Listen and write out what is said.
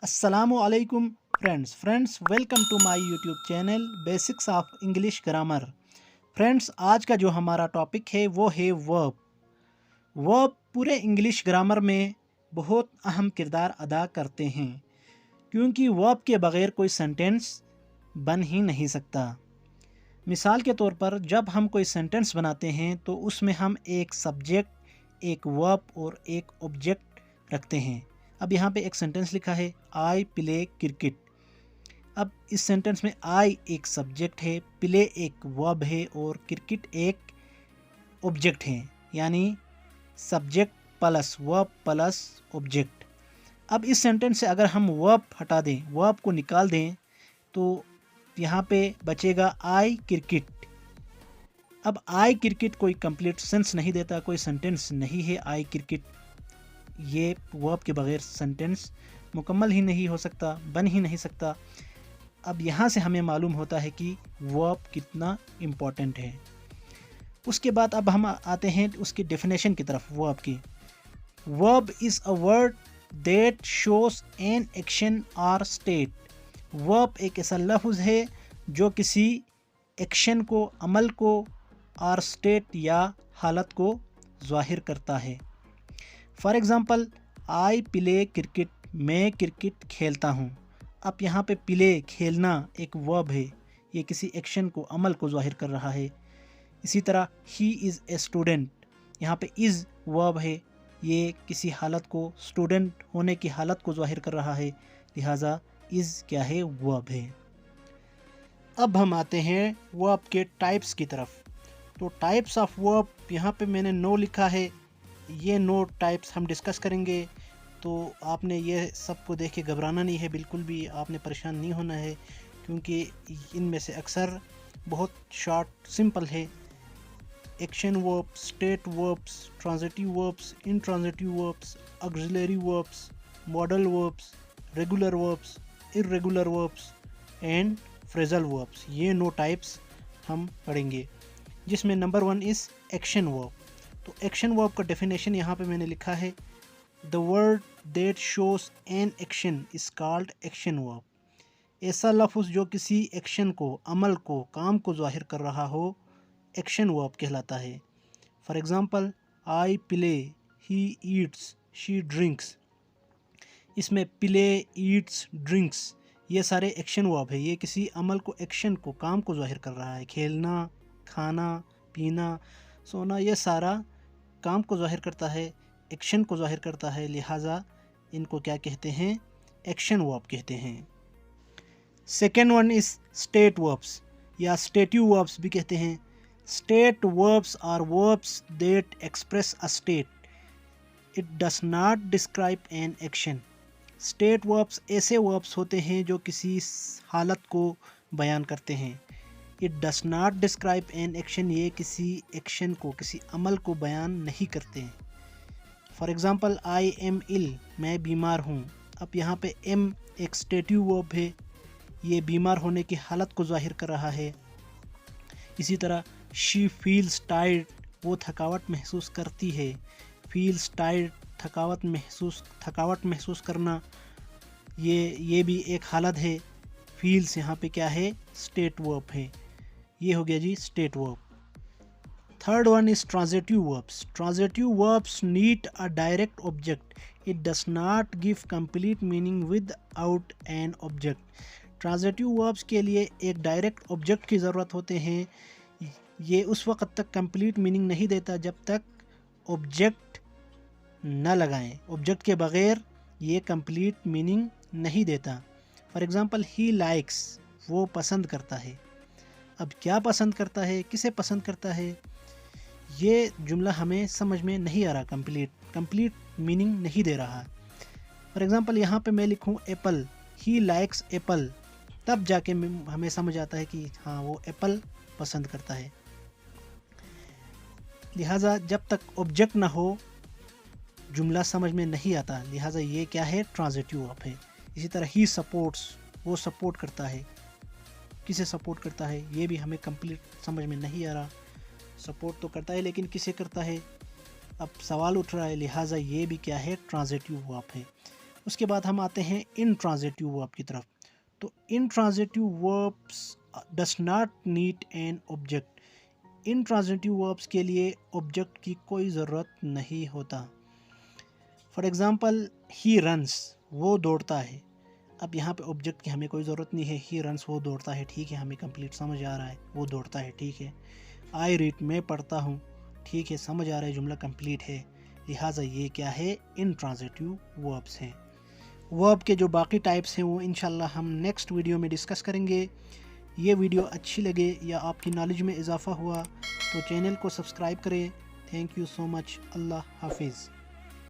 Assalamu alaikum friends welcome to my YouTube channel basics of English grammar. Friends, आज का जो हमारा topic है वो है वर्ब। वर्ब पूरे इंग्लिश ग्रामर में बहुत अहम किरदार अदा करते हैं, क्योंकि वर्ब के बगैर कोई सेंटेंस बन ही नहीं सकता। मिसाल के तौर पर जब हम कोई सेंटेंस बनाते हैं तो उसमें हम एक सब्जेक्ट, एक वर्ब और एक ऑब्जेक्ट रखते हैं। अब यहाँ पे एक सेंटेंस लिखा है, आई प्ले क्रिकेट। अब इस सेंटेंस में आई एक सब्जेक्ट है, प्ले एक वर्ब है और क्रिकेट एक ऑब्जेक्ट है, यानी subject plus verb plus object. अब इस सेंटेंस से अगर हम वर्ब हटा दें, वर्ब को निकाल दें, तो यहाँ पे बचेगा आई क्रिकेट। अब आई क्रिकेट कोई कंप्लीट सेंस नहीं देता, कोई सेंटेंस नहीं है। आई क्रिकेट ये वर्ब के बगैर सेंटेंस मुकम्मल ही नहीं हो सकता, बन ही नहीं सकता। अब यहाँ से हमें मालूम होता है कि वर्ब कितना इम्पोर्टेंट है। उसके बाद अब हम आते हैं उसकी डेफिनेशन की तरफ। वर्ब की, verb is a word that shows an action और स्टेट। वर्ब एक ऐसा लफ्ज़ है जो किसी एक्शन को, अमल को और स्टेट या हालत को ज़ाहिर करता है। For example, I play cricket, मैं क्रिकेट खेलता हूँ। अब यहाँ पे प्ले खेलना एक वर्ब है, ये किसी एक्शन को, अमल को ज़ाहिर कर रहा है। इसी तरह ही इज़ ए स्टूडेंट, यहाँ पे इज़ वर्ब है, ये किसी हालत को, स्टूडेंट होने की हालत को ज़ाहिर कर रहा है, लिहाजा इज़ क्या है, वर्ब है। अब हम आते हैं वर्ब के टाइप्स की तरफ। तो टाइप्स ऑफ वर्ब यहाँ पे मैंने 9 लिखा है। ये 9 टाइप्स हम डिस्कस करेंगे। तो आपने ये सबको देख के घबराना नहीं है, बिल्कुल भी आपने परेशान नहीं होना है, क्योंकि इनमें से अक्सर बहुत शॉर्ट सिंपल है। Action verbs, state verbs, transitive verbs, intransitive verbs, auxiliary verbs, modal verbs, regular verbs, irregular verbs and phrasal verbs, ये 9 टाइप्स हम पढ़ेंगे, जिसमें नंबर 1 इज़ एक्शन वर्ब। तो एक्शन वर्ब का डेफिनेशन यहाँ पे मैंने लिखा है, the word that shows an action is called action verb. ऐसा लफ्ज़ जो किसी एक्शन को, अमल को, काम को ज़ाहिर कर रहा हो, एक्शन वर्ब कहलाता है। For example, I play, he eats, she drinks. इसमें प्ले, ईट्स, ड्रिंक्स ये सारे एक्शन वर्ब है। ये किसी अमल को, एक्शन को, काम को ज़ाहिर कर रहा है। खेलना, खाना, पीना, सोना, ये सारा काम को ज़ाहिर करता है, एक्शन को ज़ाहिर करता है, लिहाजा इनको क्या कहते हैं, एक्शन वर्ब कहते हैं। Second one is state verbs या स्टेटिव वर्ब्स भी कहते हैं। State verbs are verbs that express a state, it does not describe an action. State verbs ऐसे वर्ब्स होते हैं जो किसी हालत को बयान करते हैं। It does not describe an action, ये किसी एक्शन को, किसी अमल को बयान नहीं करते हैं। For example, I am ill, मैं बीमार हूँ। अब यहाँ पे एम एक स्टेटिव वर्ब है, ये बीमार होने की हालत को ज़ाहिर कर रहा है। इसी तरह शी फील्स टायर्ड, वो थकावट महसूस करती है। फील्स टायर्ड, थकावट महसूस करना, ये भी एक हालत है। फील्स यहाँ पे क्या है, स्टेट वर्ब है। ये हो गया जी state verb. Third one is transitive verbs. Transitive verbs need a direct object, it does not give complete meaning without an object. Transitive verbs के लिए एक डायरेक्ट ऑब्जेक्ट की ज़रूरत होते हैं। ये उस वक्त तक कंप्लीट मीनिंग नहीं देता जब तक ऑब्जेक्ट न लगाएं। ऑब्जेक्ट के बगैर ये कंप्लीट मीनिंग नहीं देता। फॉर एग्ज़ाम्पल, ही लाइक्स, वो पसंद करता है। अब क्या पसंद करता है, किसे पसंद करता है, ये जुमला हमें समझ में नहीं आ रहा, कंप्लीट मीनिंग नहीं दे रहा। फॉर एग्ज़ाम्पल, यहाँ पे मैं लिखूँ एप्पल, ही लाइक्स एप्पल, तब जाके हमें समझ आता है कि हाँ, वो एप्पल पसंद करता है। लिहाजा जब तक ऑब्जेक्ट ना हो जुमला समझ में नहीं आता, लिहाजा ये क्या है, ट्रांजिटिव वर्ब है। इसी तरह ही सपोर्ट्स, वो सपोर्ट करता है। किसे सपोर्ट करता है, ये भी हमें कंप्लीट समझ में नहीं आ रहा। सपोर्ट तो करता है लेकिन किसे करता है, अब सवाल उठ रहा है, लिहाजा ये भी क्या है, ट्रांजिटिव वर्ब है। اس کے بعد ہم آتے ہیں انٹرانزیٹیو ورب کی طرف. تو intransitive verbs does not need an object. Intransitive verbs کے لیے آبجیکٹ کی کوئی ضرورت نہیں ہوتا. فار ایگزامپل ہی رنس، وہ دوڑتا ہے. اب یہاں پہ آبجیکٹ کی ہمیں کوئی ضرورت نہیں ہے. ہی رنس، وہ دوڑتا ہے، ٹھیک ہے، ہمیں کمپلیٹ سمجھ آ رہا ہے، وہ دوڑتا ہے، ٹھیک ہے. آئی ریڈ، میں پڑھتا ہوں، ٹھیک ہے، سمجھ آ رہا ہے، جملہ کمپلیٹ ہے. لہٰذا یہ کیا ہے؟ انٹرانزیٹیو وربس ہیں. ورب کے جو باقی ٹائپس ہیں وہ انشاءاللہ ہم نیکسٹ ویڈیو میں ڈسکس کریں گے. یہ ویڈیو اچھی لگے یا آپ کی نالج میں اضافہ ہوا تو چینل کو سبسکرائب کریں. تھینک یو سو مچ. اللہ حافظ.